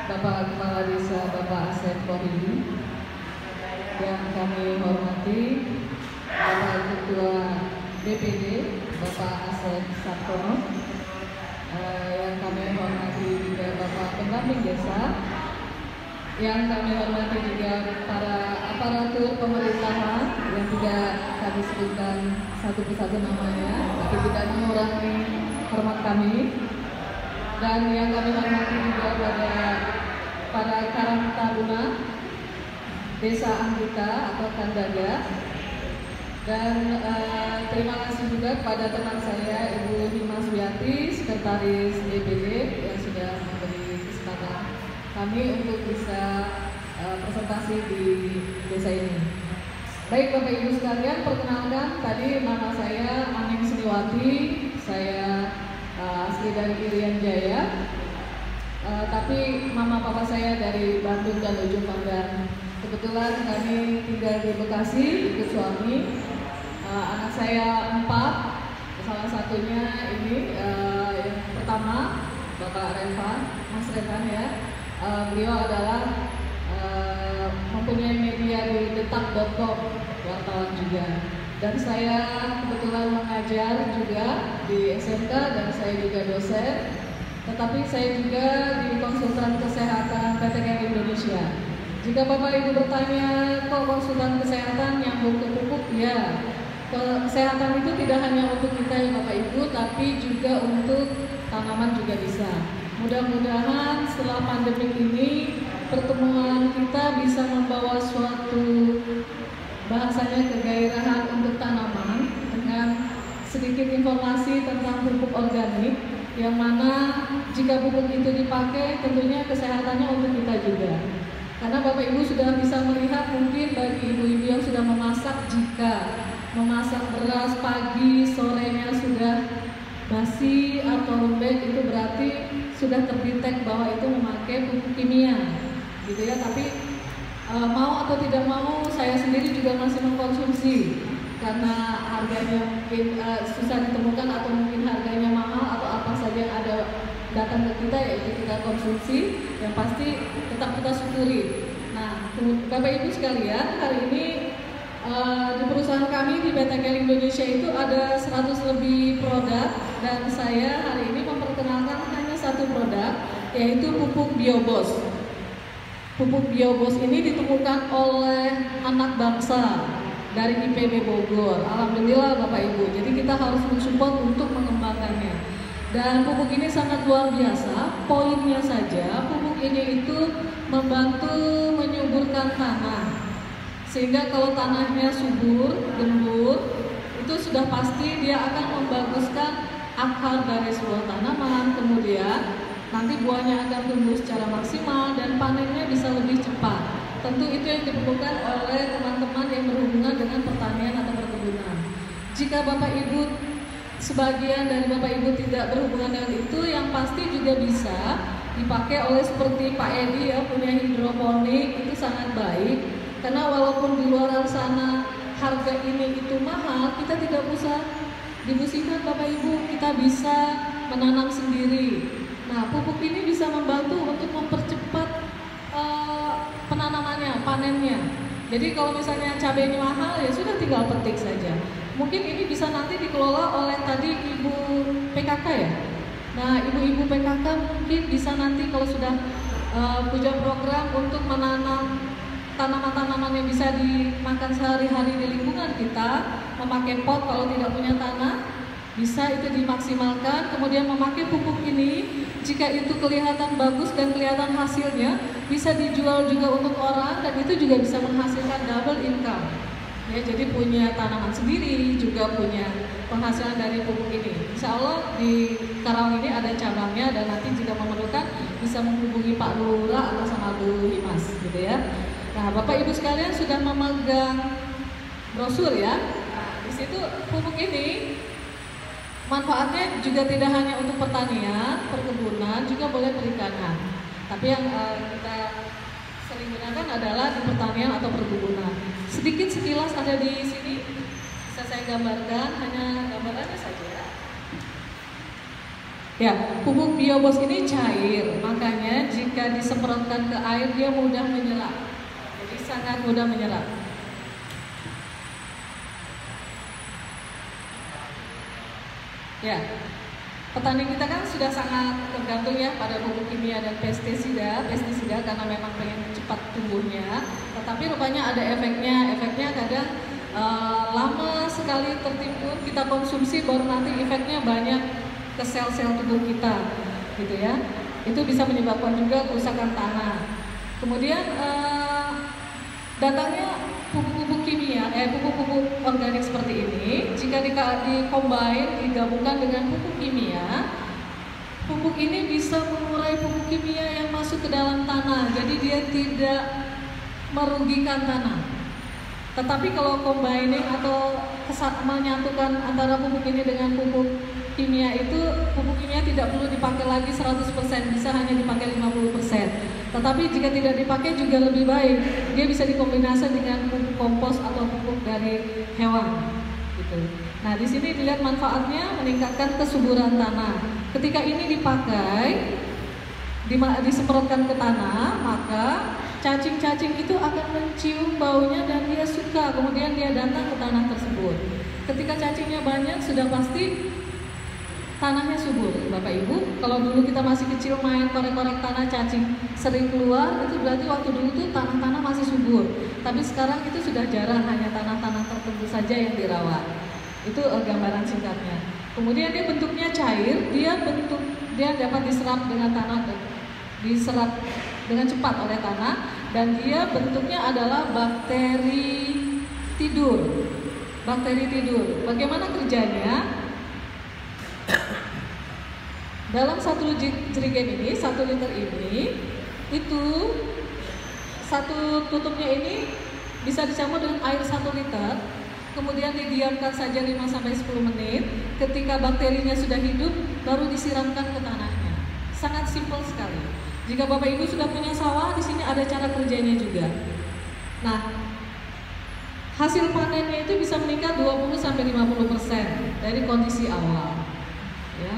Bapak Kepala Desa Bapak Asep Kohili, yang kami hormati Bapak Ketua DPD Bapak Asep Sartono, yang kami hormati juga Bapak Pendamping Desa, yang kami hormati juga para aparatur pemerintahan yang tidak kami sebutkan satu persatu namanya, tapi tidak mengurangi hormat kami. Dan yang kami hormati juga pada para Karang Taruna Desa Anggita atau Kandaga. Dan terima kasih juga kepada teman saya Ibu Himas Wiati, Sekretaris DPD, yang sudah memberi kesempatan kami untuk bisa presentasi di desa ini. Baik Bapak Ibu sekalian, perkenalkan, tadi nama saya Aning Sriwati, saya asli dari Irian Jaya, tapi mama papa saya dari Bandung dan Ujung Pandang. Kebetulan kami tinggal di Bekasi ikut suami. Anak saya 4, salah satunya ini yang pertama Bapak Revan, Mas Revan ya. Beliau adalah mempunyai media di detak.com, wartawan juga. Dan saya kebetulan mengajar juga di SMK dan saya juga dosen. Tetapi saya juga di konsultan kesehatan PT Care Indonesia. Jika Bapak Ibu bertanya, kok konsultan kesehatan nyambung ke pupuk? Ya, kesehatan itu tidak hanya untuk kita ya Bapak Ibu, tapi juga untuk tanaman juga bisa. Mudah-mudahan setelah pandemi ini pertemuan kita bisa membawa suatu bahasanya kegairahan untuk tanaman dengan sedikit informasi tentang pupuk organik, yang mana jika pupuk itu dipakai tentunya kesehatannya untuk kita juga. Karena Bapak Ibu sudah bisa melihat mungkin bagi ibu-ibu yang sudah memasak, jika memasak beras pagi sorenya sudah basi atau lembek, itu berarti sudah terdetek bahwa itu memakai pupuk kimia gitu ya. Tapi mau atau tidak mau, saya sendiri juga masih mengkonsumsi karena harganya mungkin susah ditemukan atau mungkin harganya mahal atau apa saja yang ada datang ke kita, yaitu kita konsumsi. Yang pasti tetap kita syukuri. Nah, Bapak Ibu sekalian, hari ini di perusahaan kami di PT Care Indonesia itu ada 100 lebih produk, dan saya hari ini memperkenalkan hanya satu produk, yaitu pupuk Biobos. Pupuk Biobos ini ditemukan oleh anak bangsa dari IPB Bogor. Alhamdulillah Bapak Ibu. Jadi kita harus mensupport untuk mengembangkannya. Dan pupuk ini sangat luar biasa. Poinnya saja, pupuk ini itu membantu menyuburkan tanah. Sehingga kalau tanahnya subur, gembur, itu sudah pasti dia akan membaguskan akar dari sebuah tanaman. Kemudian nanti buahnya akan tumbuh secara maksimal dan panennya bisa lebih cepat. Tentu itu yang diperlukan oleh teman-teman yang berhubungan dengan pertanian atau perkebunan. Jika Bapak Ibu, sebagian dari Bapak Ibu tidak berhubungan dengan itu, yang pasti juga bisa dipakai oleh seperti Pak Edi ya, punya hidroponik, itu sangat baik. Karena walaupun di luar sana harga ini itu mahal, kita tidak usah dibusikan Bapak Ibu, kita bisa menanam sendiri. Nah, pupuk ini bisa membantu untuk mempercepat penanamannya, panennya. Jadi kalau misalnya cabainya mahal, ya sudah tinggal petik saja. Mungkin ini bisa nanti dikelola oleh tadi Ibu PKK ya. Nah, ibu-ibu PKK mungkin bisa nanti kalau sudah punya program untuk menanam tanaman-tanaman yang bisa dimakan sehari-hari di lingkungan kita, memakai pot kalau tidak punya tanah, bisa itu dimaksimalkan. Kemudian memakai pupuk ini, jika itu kelihatan bagus dan kelihatan hasilnya, bisa dijual juga untuk orang, dan itu juga bisa menghasilkan double income ya. Jadi punya tanaman sendiri, juga punya penghasilan dari pupuk ini. Insya Allah di Karawang ini ada cabangnya, dan nanti jika memerlukan bisa menghubungi Pak Lurah atau sama Bu Himas gitu ya. Nah, Bapak Ibu sekalian sudah memegang brosur ya. Nah, di situ pupuk ini manfaatnya juga tidak hanya untuk pertanian, perkebunan, juga boleh perikanan. Tapi yang kita sering gunakan adalah di pertanian atau perkebunan. Sedikit sekilas ada di sini, bisa saya gambarkan, hanya gambarannya saja. Ya, pupuk biobos ini cair, makanya jika disemprotkan ke air dia mudah menyerap. Jadi sangat mudah menyerap. Ya, petani kita kan sudah sangat tergantung ya pada pupuk kimia dan pestisida karena memang pengen cepat tumbuhnya. Tetapi rupanya ada efeknya kadang lama sekali tertimbun kita konsumsi baru nanti efeknya banyak ke sel-sel tubuh kita, gitu ya. Itu bisa menyebabkan juga kerusakan tanah. Kemudian datangnya pupuk-pupuk kimia, pupuk-pupuk organik seperti ini, jika digabungkan dengan pupuk kimia, pupuk ini bisa mengurai pupuk kimia yang masuk ke dalam tanah, jadi dia tidak merugikan tanah. Tetapi kalau combining atau menyatukan antara pupuk ini dengan pupuk kimia itu, pupuk kimia tidak perlu dipakai lagi 100%, bisa hanya dipakai 50%. Tetapi jika tidak dipakai juga lebih baik, dia bisa dikombinasi dengan pupuk kompos atau pupuk dari hewan, gitu. Nah, di sini dilihat manfaatnya meningkatkan kesuburan tanah. Ketika ini dipakai, disemprotkan ke tanah, maka cacing-cacing itu akan mencium baunya dan dia suka, kemudian dia datang ke tanah tersebut. Ketika cacingnya banyak, sudah pasti tanahnya subur, Bapak Ibu. Kalau dulu kita masih kecil main korek-korek tanah, cacing sering keluar, itu berarti waktu dulu tuh tanah-tanah masih subur. Tapi sekarang itu sudah jarang, hanya tanah-tanah tertentu saja yang dirawat. Itu gambaran singkatnya. Kemudian dia bentuknya cair, dia dapat diserap dengan tanah, diserap dengan cepat oleh tanah, dan dia bentuknya adalah bakteri tidur. Bakteri tidur. Bagaimana kerjanya? Dalam 1 jerigen ini, 1 liter ini, itu satu tutupnya ini bisa dicampur dengan air 1 liter, kemudian didiamkan saja 5-10 menit. Ketika bakterinya sudah hidup, baru disiramkan ke tanahnya. Sangat simpel sekali. Jika Bapak Ibu sudah punya sawah, di sini ada cara kerjanya juga. Nah, hasil panennya itu bisa meningkat 20-50% dari kondisi awal. Ya,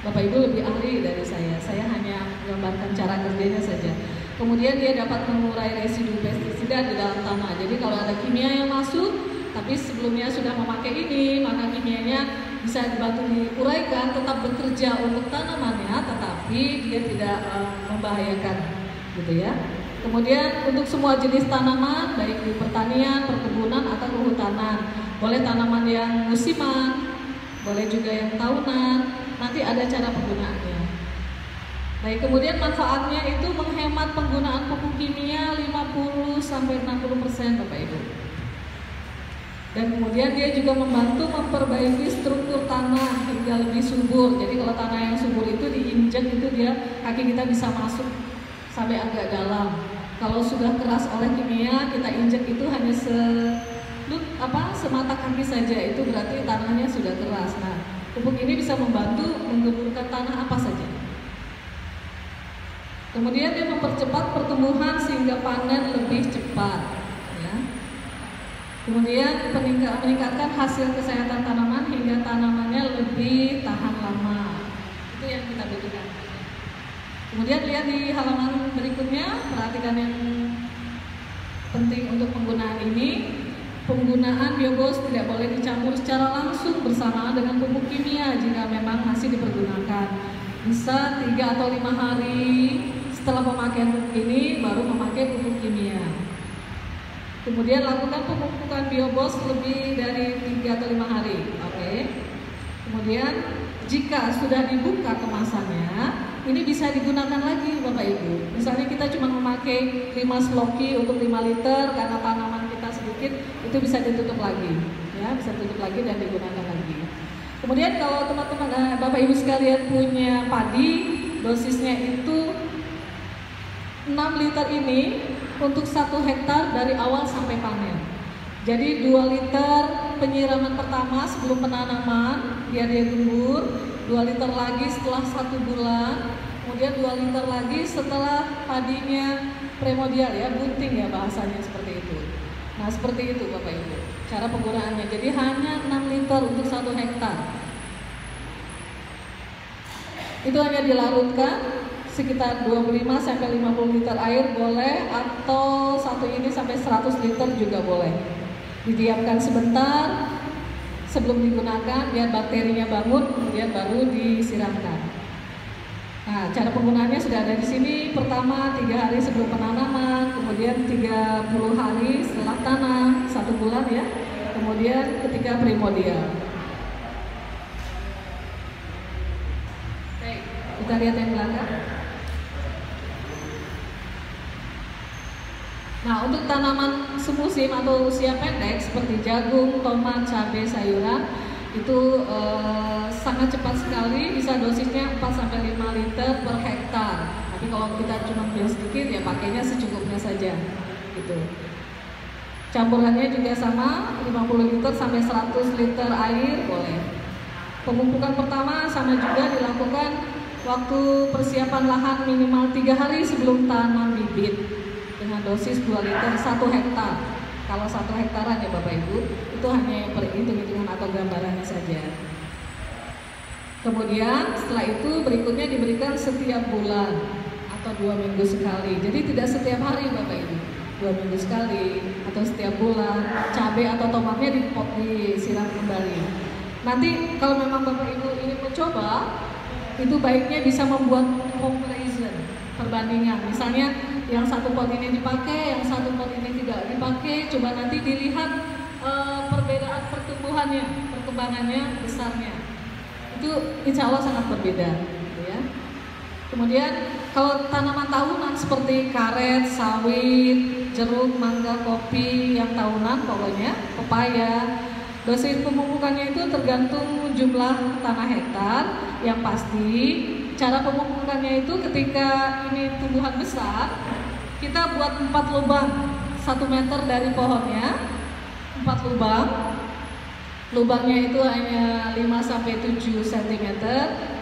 Bapak Ibu lebih ahli dari saya hanya menggambarkan cara kerjanya saja. Kemudian dia dapat mengurai residu pestisida di dalam tanah. Jadi kalau ada kimia yang masuk, tapi sebelumnya sudah memakai ini, maka kimianya bisa dibantu diuraikan, tetap bekerja untuk tanamannya, tetapi dia tidak membahayakan, gitu ya. Kemudian untuk semua jenis tanaman, baik di pertanian, perkebunan atau kehutanan, boleh tanaman yang musiman, boleh juga yang tahunan, nanti ada cara penggunaannya. Baik, kemudian manfaatnya itu menghemat penggunaan pupuk kimia 50-60% Bapak Ibu. Dan kemudian dia juga membantu memperbaiki struktur tanah hingga lebih subur. Jadi kalau tanah yang subur itu diinjak itu dia kaki kita bisa masuk sampai agak dalam. Kalau sudah keras oleh kimia, kita injak itu hanya semata kaki saja, itu berarti tanahnya sudah keras. Nah, pupuk ini bisa membantu menggeburkan tanah apa saja. Kemudian dia mempercepat pertumbuhan sehingga panen lebih cepat. Ya. Kemudian meningkatkan hasil kesehatan tanaman hingga tanamannya lebih tahan lama. Itu yang kita butuhkan. Kemudian lihat di halaman berikutnya, perhatikan yang penting untuk penggunaan ini. Penggunaan biobos tidak boleh dicampur secara langsung bersamaan dengan pupuk kimia jika memang masih dipergunakan. Bisa 3 atau 5 hari setelah pemakaian pupuk ini baru memakai pupuk kimia. Kemudian lakukan pemupukan biobos lebih dari 3 atau 5 hari. Oke. Kemudian jika sudah dibuka kemasannya, ini bisa digunakan lagi Bapak Ibu. Misalnya kita cuma memakai 5 sloki untuk 5 liter karena tanaman kita sedikit, itu bisa ditutup lagi, ya, bisa ditutup lagi dan digunakan lagi. Kemudian kalau teman-teman Bapak Ibu sekalian punya padi, dosisnya itu 6 liter ini untuk 1 hektar dari awal sampai panen. Jadi 2 liter penyiraman pertama sebelum penanaman biar dia gembur, 2 liter lagi setelah 1 bulan, kemudian 2 liter lagi setelah padinya primordial, ya, bunting ya bahasanya seperti itu. Nah seperti itu Bapak Ibu cara penggunaannya. Jadi hanya 6 liter untuk 1 hektar. Itu hanya dilarutkan sekitar 25-50 liter air boleh, atau satu ini sampai 100 liter juga boleh. Didiamkan sebentar sebelum digunakan biar bakterinya bangun, kemudian baru disiramkan. Nah, cara penggunaannya sudah ada di sini. Pertama 3 hari sebelum penanaman, kemudian 30 hari setelah tanam, 1 bulan ya. Kemudian ketika primordial. Baik, kita lihat yang belakang. Nah, untuk tanaman semusim atau usia pendek seperti jagung, tomat, cabai, sayuran itu sangat cepat sekali, bisa dosisnya 4-5 liter per hektar. Tapi kalau kita cuma beli sedikit ya pakainya secukupnya saja gitu. Campurannya juga sama, 50 liter sampai 100 liter air boleh. Pemupukan pertama sama juga dilakukan waktu persiapan lahan minimal 3 hari sebelum tanam bibit dengan dosis 2 liter 1 hektar. Kalau 1 hektaran ya Bapak Ibu, itu hanya yang perhitung-hitungan atau gambarannya saja. Kemudian setelah itu berikutnya diberikan setiap bulan atau 2 minggu sekali. Jadi tidak setiap hari Bapak Ibu, 2 minggu sekali atau setiap bulan. Cabai atau tomatnya disiram kembali. Nanti kalau memang Bapak Ibu ingin mencoba, itu baiknya bisa membuat comparison, perbandingan. Misalnya yang 1 pot ini dipakai, yang 1 pot ini tidak dipakai. Coba nanti dilihat perbedaan perkembangannya, besarnya. Itu insya Allah sangat berbeda, gitu ya. Kemudian kalau tanaman tahunan seperti karet, sawit, jeruk, mangga, kopi yang tahunan pokoknya, pepaya, dosis pemupukannya itu tergantung jumlah tanah hektar. Yang pasti cara pemupukannya itu ketika ini tumbuhan besar, kita buat 4 lubang 1 meter dari pohonnya, 4 lubang. Lubangnya itu hanya 5-7 cm,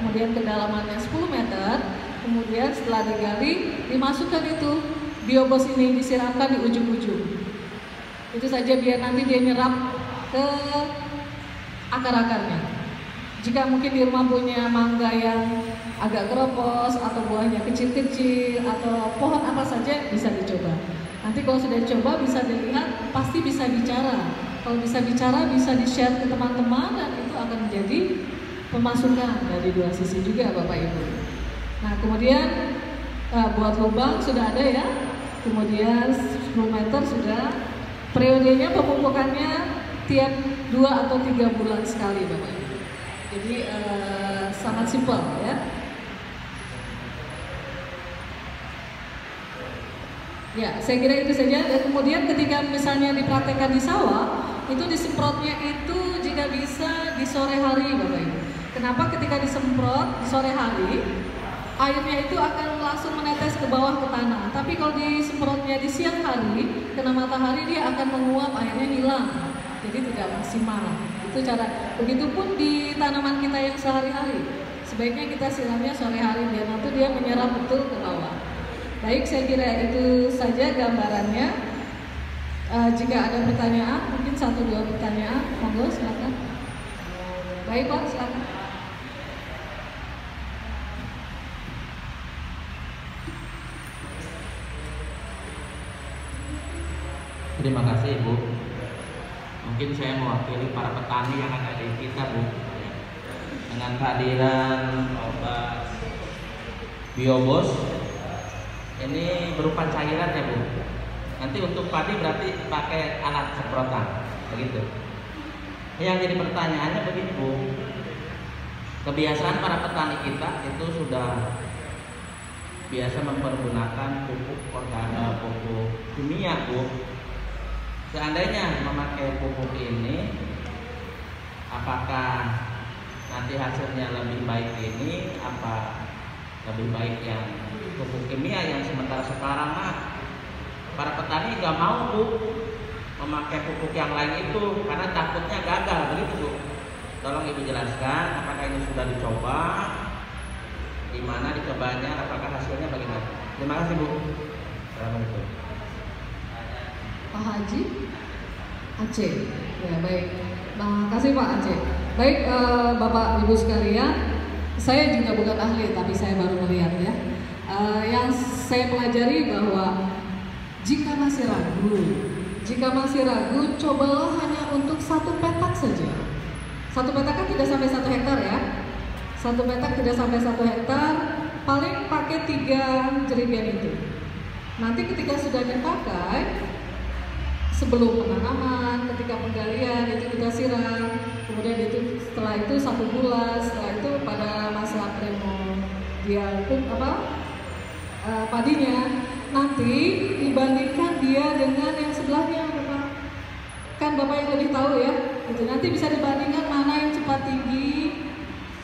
kemudian kedalamannya 10 meter. Kemudian setelah digali, dimasukkan itu biobos ini, disiramkan di ujung-ujung. Itu saja biar nanti dia nyerap ke akar-akarnya. Jika mungkin di rumah punya mangga yang agak keropos atau buahnya kecil-kecil atau pohon apa saja bisa dicoba. Nanti kalau sudah dicoba bisa dilihat, pasti bisa bicara. Kalau bisa bicara bisa di-share ke teman-teman dan itu akan menjadi pemasukan dari dua sisi juga Bapak Ibu. Nah kemudian buat lubang sudah ada ya. Kemudian 10 meter sudah. Periodenya pemupukannya tiap 2 atau 3 bulan sekali Bapak Ibu. Jadi sangat simpel ya. Ya, saya kira itu saja. Dan kemudian ketika misalnya dipraktekkan di sawah, itu disemprotnya itu jika bisa di sore hari Bapak Ibu. Kenapa ketika disemprot di sore hari, airnya itu akan langsung menetes ke bawah ke tanah. Tapi kalau disemprotnya di siang hari, kena matahari dia akan menguap, airnya hilang. Jadi tidak maksimal. Itu cara. Begitupun di tanaman kita yang sehari-hari. Sebaiknya kita siramnya sore hari biar nanti dia menyerap betul ke bawah. Baik, saya kira itu saja gambarannya. Jika ada pertanyaan, mungkin 1-2 pertanyaan, monggo silakan. Baik Pak, silakan. Terima kasih Ibu. Mungkin saya mewakili para petani yang ada di kita Bu. Dengan kehadiran obat biobos ini berupa cairan ya Bu. Nanti untuk padi berarti pakai alat semprotan, begitu. Yang jadi pertanyaannya begini Bu. Kebiasaan para petani kita itu sudah biasa mempergunakan pupuk kimia Bu. Seandainya memakai pupuk ini, apakah nanti hasilnya lebih baik ini, apa lebih baik yang pupuk kimia yang sementara sekarang para petani nggak mau Bu memakai pupuk yang lain itu karena takutnya gagal, begitu Bu. Tolong Ibu jelaskan apakah ini sudah dicoba, di mana dicobanya, apakah hasilnya bagaimana. Terima kasih Bu. Assalamualaikum. Pak Haji Aceh, ya baik. Terima kasih Pak Aceh. Baik Bapak Ibu sekalian, saya juga bukan ahli, tapi saya baru melihat ya. Yang saya pelajari bahwa jika masih ragu, cobalah hanya untuk 1 petak saja. 1 petak kan tidak sampai 1 hektar ya. 1 petak tidak sampai 1 hektar, paling pakai 3 jerigen itu. Nanti ketika sudah dipakai, sebelum penanaman, ketika penggalian itu kita siram, kemudian itu setelah itu 1 bulan, setelah itu pada masa padinya, nanti dibandingkan dia dengan yang sebelahnya, Bapak. Kan Bapak yang lebih tahu ya, gitu. Nanti bisa dibandingkan mana yang cepat tinggi,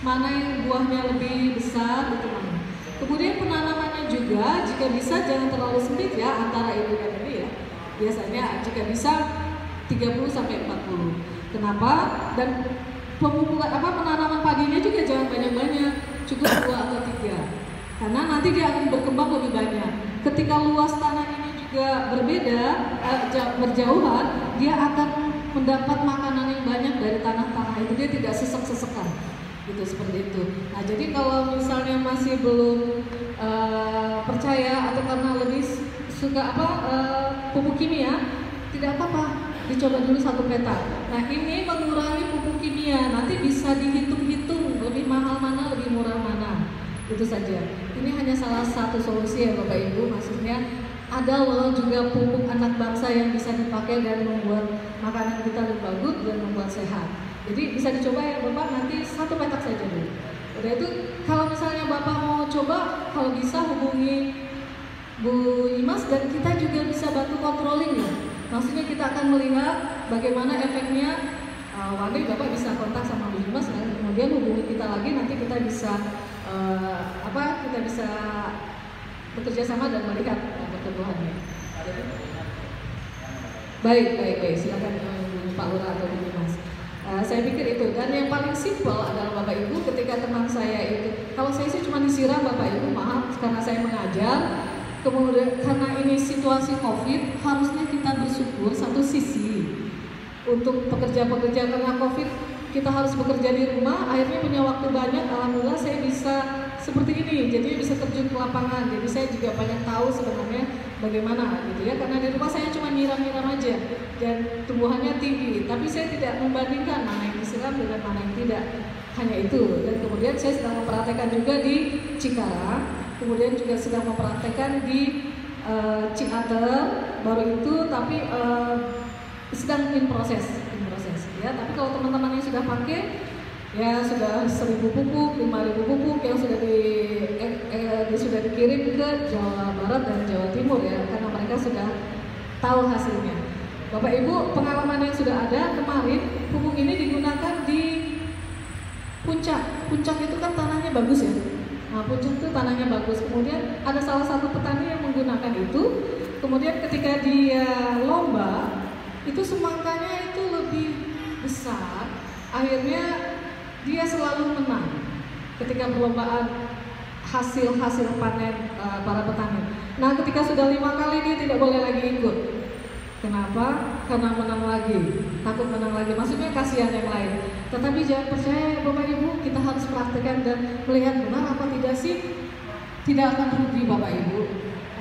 mana yang buahnya lebih besar, gitu. Kemudian penanamannya juga, jika bisa jangan terlalu sempit ya antara ibu dan ini ya. Biasanya jika bisa 30-40. Kenapa? Dan penanaman padinya juga jangan banyak-banyak, cukup 2 atau 3. Karena nanti dia akan berkembang lebih banyak. Ketika luas tanah ini juga berbeda, berjauhan, dia akan mendapat makanan yang banyak dari tanah-tanah itu. Dia tidak sesek-sesekan, gitu seperti itu. Nah, jadi kalau misalnya masih belum percaya atau karena lebih suka pupuk kimia, tidak apa-apa, dicoba dulu 1 petak. Nah, ini mengurangi pupuk kimia, nanti bisa dihitung-hitung lebih mahal mana, lebih murah mana. Itu saja. Ini hanya salah satu solusi ya Bapak Ibu, maksudnya ada loh juga pupuk anak bangsa yang bisa dipakai dan membuat makanan kita lebih bagus dan membuat sehat. Jadi bisa dicoba ya Bapak, nanti 1 petak saja dulu. Udah itu, kalau misalnya Bapak mau coba, kalau bisa hubungi Bu Imas dan kita juga bisa bantu controlling ya. Maksudnya kita akan melihat bagaimana efeknya. Nanti Bapak bisa kontak sama Bu Imas dan kemudian hubungi kita lagi, nanti kita bisa kita bisa bekerja sama dan melihat pertumbuhannya. Baik, silakan Pak Lurah atau Bu Imas. Saya pikir itu, dan yang paling simpel adalah Bapak Ibu, ketika teman saya itu, kalau saya sih cuma disiram Bapak Ibu, maaf karena saya mengajar. Kemudian karena ini situasi COVID, harusnya kita bersyukur satu sisi untuk pekerja-pekerja karena COVID kita harus bekerja di rumah, akhirnya punya waktu banyak. Alhamdulillah saya bisa seperti ini, jadi bisa terjun ke lapangan. Jadi saya juga banyak tahu sebenarnya bagaimana gitu ya. Karena di rumah saya cuma nyiram-nyiram aja dan tumbuhannya tinggi, tapi saya tidak membandingkan mana yang disiram dengan mana yang tidak. Hanya itu. Dan kemudian saya sedang mempraktekkan juga di Cikarang. Kemudian juga sedang mempraktekkan di Ciater, baru itu, tapi sedang in proses ya. Tapi kalau teman-teman yang sudah pakai, ya sudah 1.000 pupuk, 5.000 pupuk yang sudah dikirim ke Jawa Barat dan Jawa Timur ya, karena mereka sudah tahu hasilnya. Bapak Ibu, pengalaman yang sudah ada kemarin, pupuk ini digunakan di Puncak. Puncak itu kan tanahnya bagus ya. Nah, Puncak itu tanahnya bagus. Kemudian ada salah satu petani yang menggunakan itu. Kemudian ketika dia lomba, itu semangkanya itu lebih besar. Akhirnya dia selalu menang ketika perlombaan hasil panen para petani. Nah, ketika sudah 5 kali dia tidak boleh lagi ikut. Kenapa? Karena menang lagi, takut menang lagi. Maksudnya kasihan yang lain. Tetapi jangan percaya Bapak Ibu, kita harus praktekkan dan melihat benar apa tidak sih. Tidak akan rugi Bapak Ibu.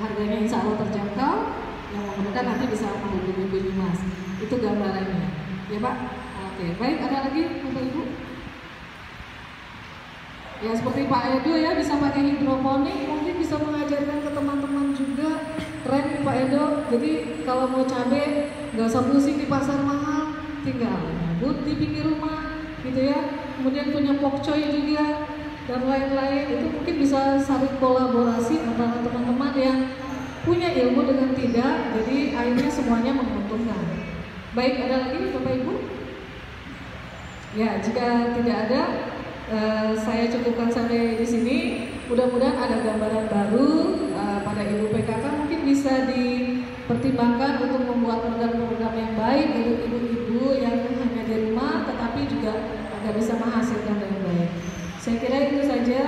Harganya insya Allah terjangkau. Yang memerlukan nanti bisa menghubungi Bu Imas. Itu gambarannya, ya Pak. Oke, baik. Ada lagi Bapak Ibu? Ya seperti Pak Edo ya, bisa pakai hidroponik, mungkin bisa mengajarkan ke teman-teman juga. Keren Pak Edo. Jadi kalau mau cabai nggak usah pusing di pasar mahal, tinggal nyabut di pinggir rumah, gitu ya. Kemudian punya pokcoy juga dan lain-lain. Itu mungkin bisa saling kolaborasi antara teman-teman yang punya ilmu dengan tidak. Jadi akhirnya semuanya menguntungkan. Baik, ada lagi Bapak Ibu? Ya, jika tidak ada, saya cukupkan sampai di sini. Mudah-mudahan ada gambaran baru pada Ibu PKK, mungkin bisa dipertimbangkan untuk membuat program-program yang baik untuk ibu-ibu yang hanya di rumah, tetapi juga agar bisa menghasilkan dengan baik. Saya kira itu saja